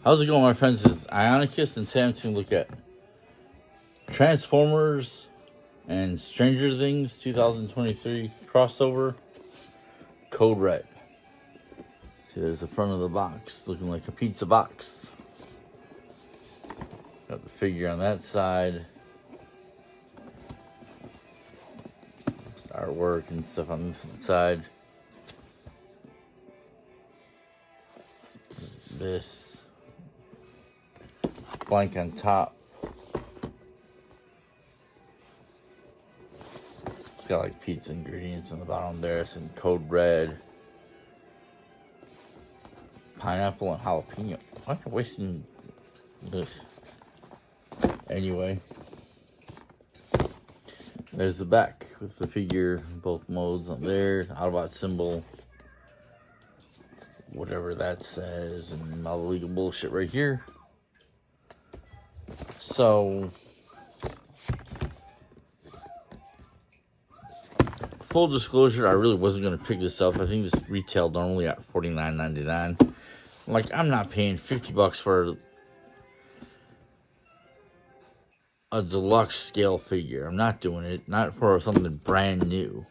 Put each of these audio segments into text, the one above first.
How's it going, my friends? It's Ionacus, and today I'm going to look at Transformers and Stranger Things 2023 crossover Code Red. See, there's the front of the box, looking like a pizza box. Got the figure on that side. Artwork and stuff on the side. This blank on top. It's got like pizza ingredients on the bottom there. It's in Code Red. Pineapple and jalapeno. Why am I wasting this? Anyway, there's the back with the figure, both modes on there. Autobot symbol. Whatever that says, and all the legal bullshit right here. So, full disclosure, I really wasn't going to pick this up. I think this retailed normally at $49.99. Like, I'm not paying $50 for a deluxe scale figure. I'm not doing it. Not for something brand new.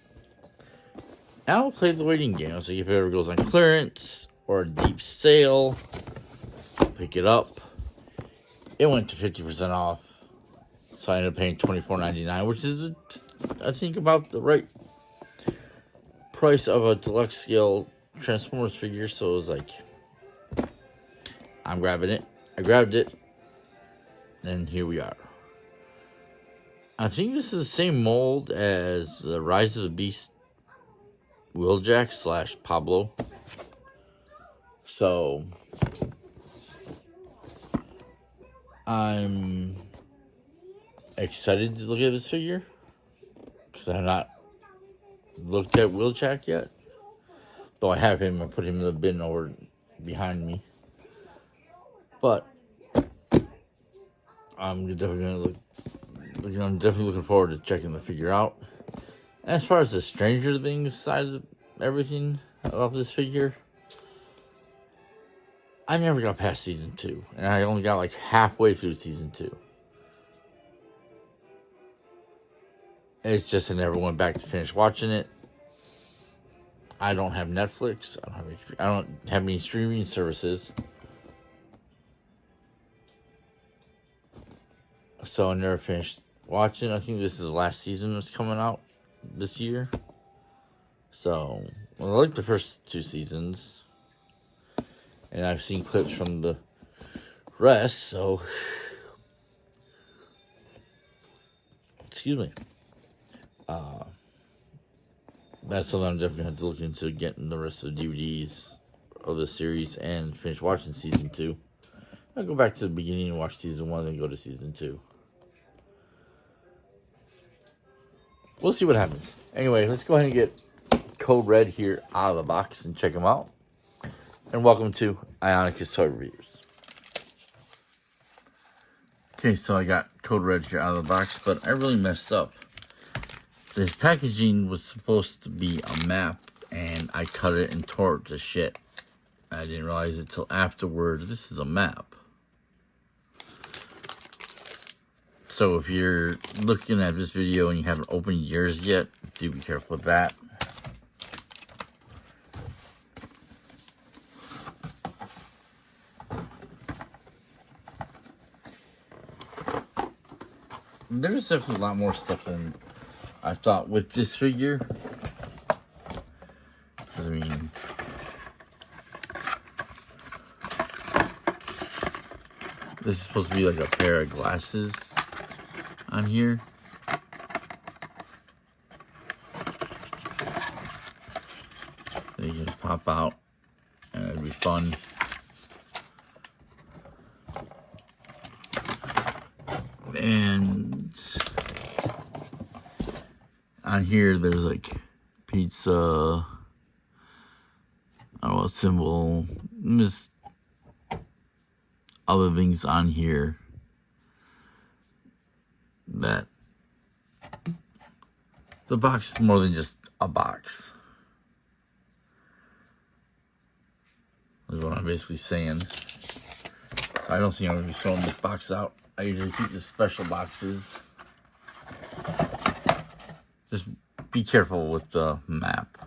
I'll play the waiting game. So if it ever goes on clearance or a deep sale, I'll pick it up. It went to 50% off. So I ended up paying $24.99, which is, I think, about the right price of a deluxe scale Transformers figure. So it was like, I'm grabbing it. I grabbed it. And here we are. I think this is the same mold as the Rise of the Beast Wheeljack / Pablo. So I'm excited to look at this figure because I have not looked at Wheeljack yet. Though I have him, I put him in the bin over behind me. But I'm definitely looking forward to checking the figure out. And as far as the Stranger Things side of everything of this figure, I never got past season 2, and I only got like halfway through season 2. It's just I never went back to finish watching it. I don't have Netflix. I don't have any streaming services. So I never finished watching. I think this is the last season that's coming out this year. So, well, I like the first 2 seasons. And I've seen clips from the rest, so... Excuse me. That's something I'm definitely going to have to look into, getting the rest of the DVDs of the series and finish watching season 2. I'll go back to the beginning and watch season 1, then go to season 2. We'll see what happens. Anyway, let's go ahead and get Code Red here out of the box and check them out. And welcome to Ionacus Toy Reviews. Okay, so I got Code Red here out of the box, but I really messed up. This packaging was supposed to be a map, and I cut it and tore it to shit. I didn't realize it till afterwards. This is a map. So if you're looking at this video and you haven't opened yours yet, do be careful with that. There's definitely a lot more stuff than I thought with this figure. I mean, this is supposed to be like a pair of glasses on here. They just pop out and it'd be fun. And on here there's like pizza, I don't know, symbol, just other things on here that the box is more than just a box. Is what I'm basically saying. I don't think I'm going to be throwing this box out. I usually keep the special boxes. Just be careful with the map.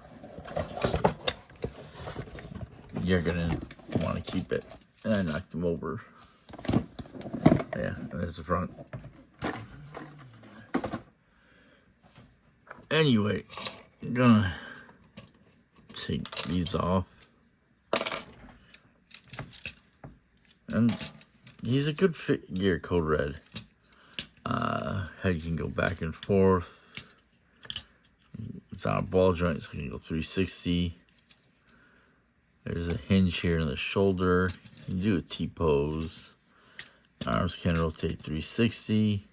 You're going to want to keep it. And I knocked him over. Yeah, there's the front. Anyway, I'm going to take these off. And he's a good figure, Code Red. Head can go back and forth. It's on a ball joint, so it can go 360. There's a hinge here in the shoulder. You can do a T-pose. Arms can rotate 360.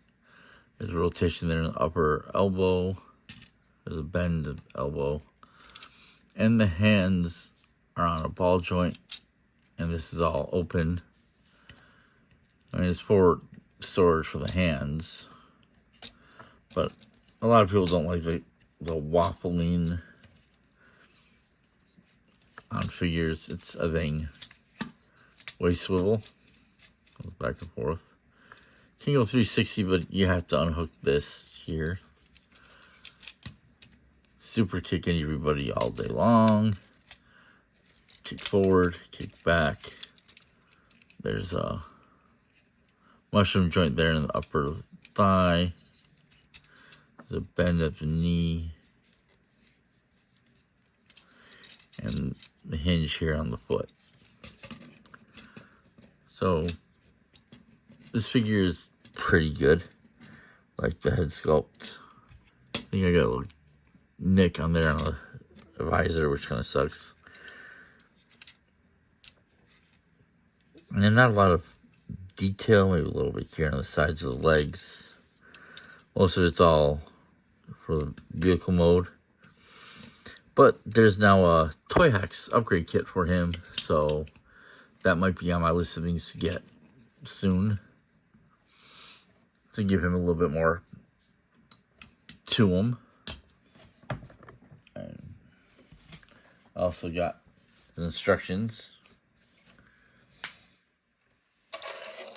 There's a rotation there in the upper elbow. There's a bend of elbow. And the hands are on a ball joint. And this is all open. I mean, it's for storage for the hands. But a lot of people don't like the waffling on figures. It's a thing. Waist swivel. Goes back and forth. Can go 360, but you have to unhook this here. Super kick everybody all day long. Kick forward, kick back. There's a mushroom joint there in the upper thigh. There's a bend at the knee. And the hinge here on the foot. So this figure is pretty good. Like the head sculpt. I think I got a little nick on there on the visor, which kind of sucks. And not a lot of detail, maybe a little bit here on the sides of the legs. Most of it's all for the vehicle mode. But there's now a Toy Hacks upgrade kit for him, so that might be on my list of things to get soon. To give him a little bit more to him. And I also got the instructions.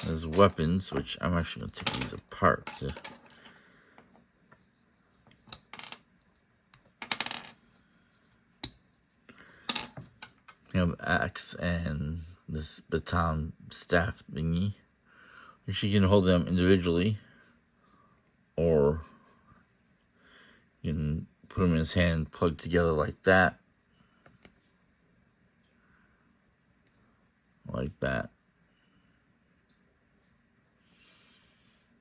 There's weapons, which I'm actually going to take these apart. You have axe and this baton staff thingy, which you can hold them individually, or you can put them in his hand, plugged together like that, like that.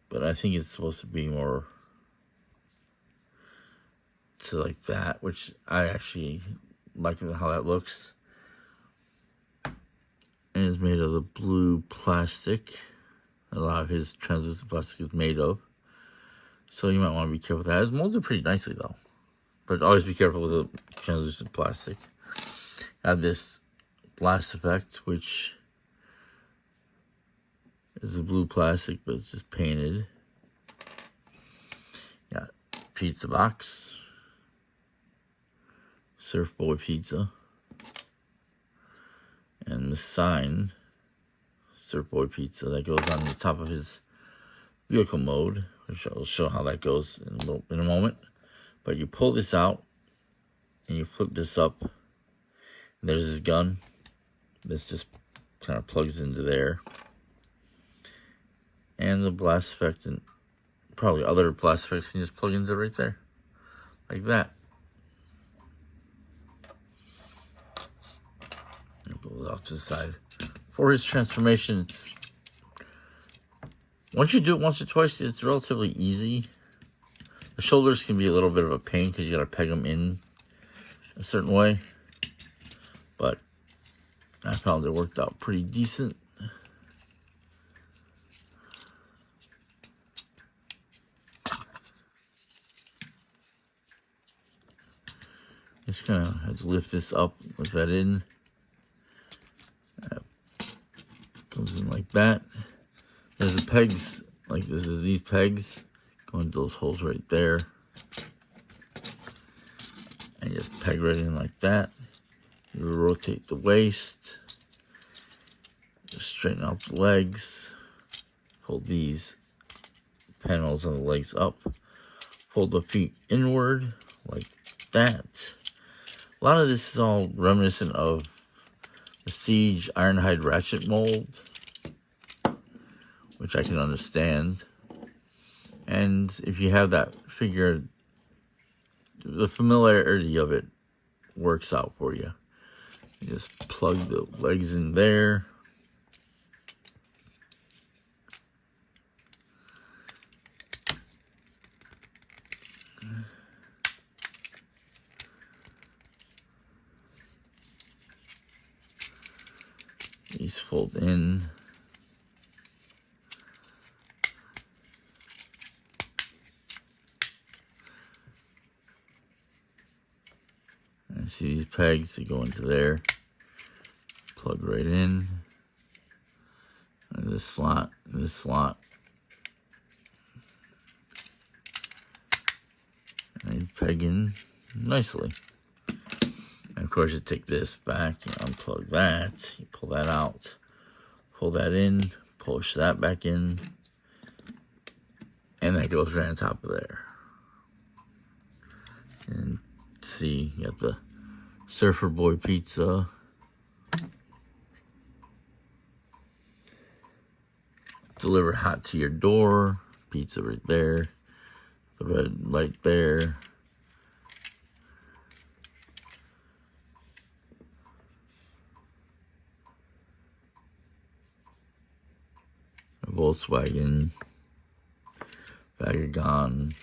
But I think it's supposed to be more to like that, which I actually like how that looks. And it's made of the blue plastic. A lot of his translucent plastic is made of. So you might want to be careful with that. It's molded pretty nicely though. But always be careful with the translucent plastic. I have this blast effect, which is a blue plastic, but it's just painted. Got pizza box. Surf Boy Pizza. And the sign, Surf Boy Pizza, that goes on the top of his vehicle mode, which I'll show how that goes in a moment. But you pull this out, and you flip this up, and there's his gun. This just kind of plugs into there. And the blast effect, and probably other blast effects, can just plug into right there, like that. Pull it off to the side. For his transformation, it's once you do it once or twice, it's relatively easy. The shoulders can be a little bit of a pain because you gotta peg them in a certain way, but I found it worked out pretty decent. Just kind of have to lift this up with that in. Comes in like that. There's the pegs, like this is these pegs, go into those holes right there. And just peg right in like that. You rotate the waist. Just straighten out the legs. Pull these panels on the legs up. Pull the feet inward like that. A lot of this is all reminiscent of the Siege Ironhide ratchet mold, which I can understand. And if you have that figure, the familiarity of it works out for you. You just plug the legs in there. These fold in. And see these pegs that go into there. Plug right in. And this slot, and this slot. And you peg in nicely. And of course, you take this back, you unplug that, you pull that out, pull that in, push that back in, and that goes right on top of there. And see, you got the Surfer Boy pizza. Delivered hot to your door. Pizza right there. The red light there. A Volkswagen. Vagagon.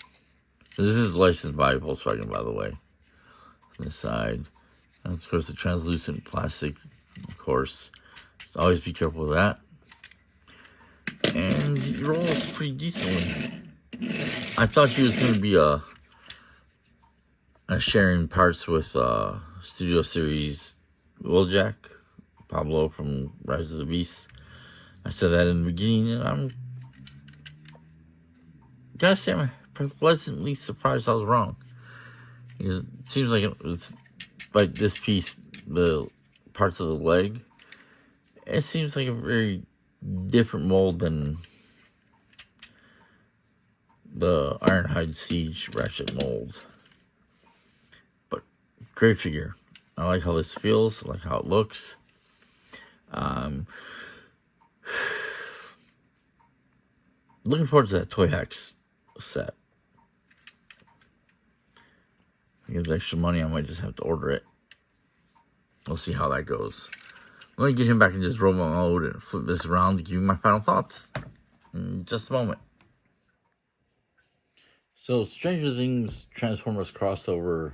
This is licensed by Volkswagen, by the way. On the side. And of course, the translucent plastic, of course. So always be careful with that. And it rolls pretty decently. I thought he was going to be sharing parts with Studio Series Wheeljack, Pablo from Rise of the Beast. I said that in the beginning, and I'm gotta say I'm pleasantly surprised I was wrong. Because it seems like it's like this piece, the parts of the leg, it seems like a very different mold than the Ironhide Siege ratchet mold. But great figure. I like how this feels. I like how it looks. Looking forward to that Toy Hacks set. If I get extra money, I might just have to order it. We'll see how that goes. Let me get him back in just robot mode and flip this around to give you my final thoughts in just a moment. So, Stranger Things Transformers crossover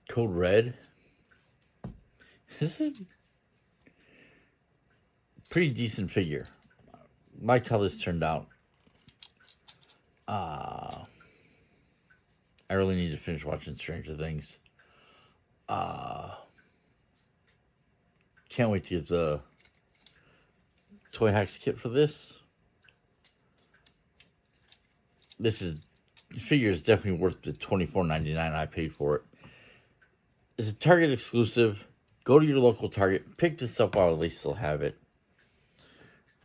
Code Red. This is a pretty decent figure. Liked how this turned out. I really need to finish watching Stranger Things. Can't wait to get the Toy Hacks kit for this. The figure is definitely worth the $24.99 I paid for it. It's a Target exclusive. Go to your local Target. Pick this up while they still have it.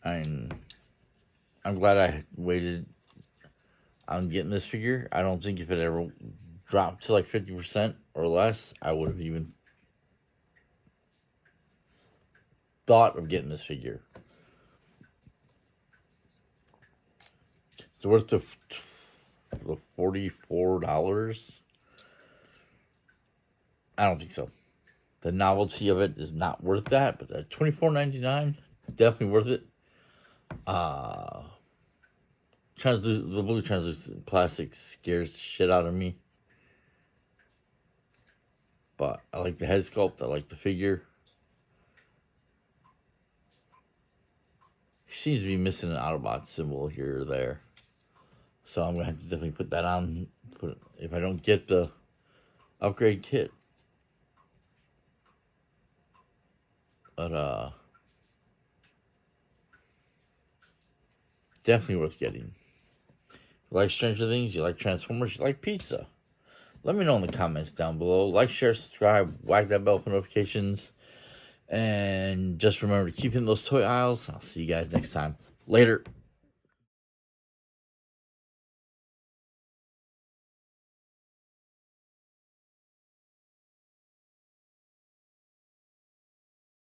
And I'm glad I waited on getting this figure. I don't think if it ever dropped to like 50% or less, I would have even thought of getting this figure. It's worth the $44. I don't think so. The novelty of it is not worth that, but the $24.99 definitely worth it. The blue translucent plastic scares the shit out of me. But I like the head sculpt. I like the figure. He seems to be missing an Autobot symbol here or there. So I'm going to have to definitely put that on if I don't get the upgrade kit. But, definitely worth getting. You like Stranger Things, you like Transformers, you like pizza. Let me know in the comments down below. Like, share, subscribe, whack that bell for notifications. And just remember to keep in those toy aisles. I'll see you guys next time. Later.